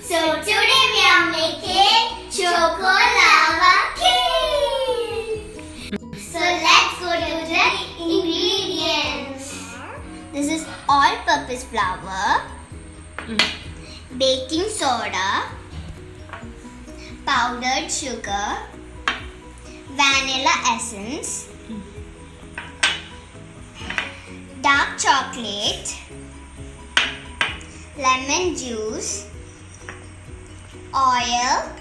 So today we are making choco lava cake. So let's go to the ingredients. This is all-purpose flour, baking soda, powdered sugar, vanilla essence, dark chocolate, lemon juice, oil,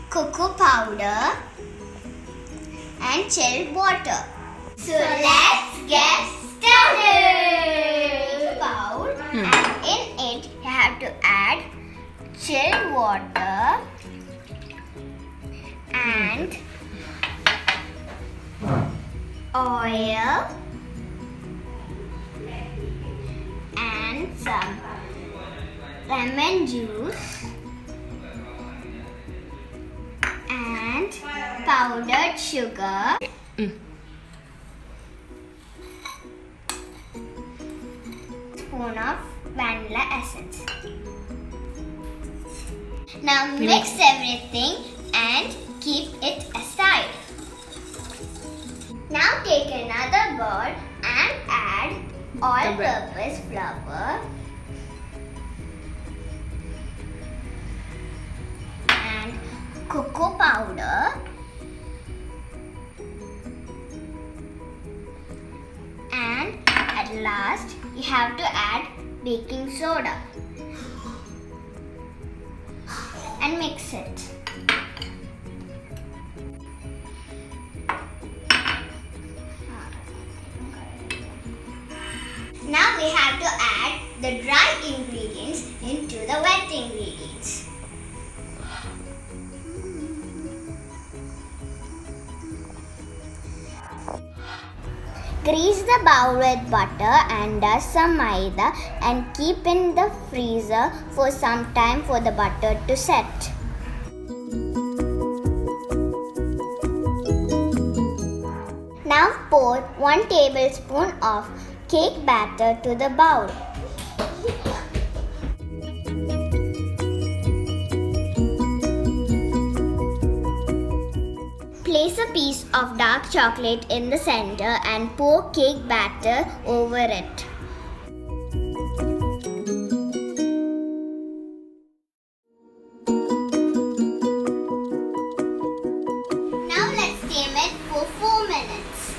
cocoa powder, and chilled water. So let's get started. Take a bowl and in it you have to add chilled water and oil and some lemon juice and powdered sugar. Spoon of vanilla essence. Now mix everything and keep it aside. Now take another bowl and add all-purpose flour and cocoa powder and at last you have to add baking soda and mix it. Now we have to add the dry ingredients into the wet ingredients. Grease the bowl with butter and dust some maida and keep in the freezer for some time for the butter to set. Now pour 1 tablespoon of cake batter to the bowl. Place a piece of dark chocolate in the center and pour cake batter over it. Now let's steam it for 4 minutes.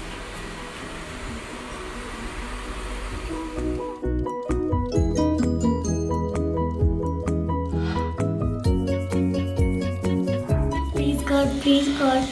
Please God, please God.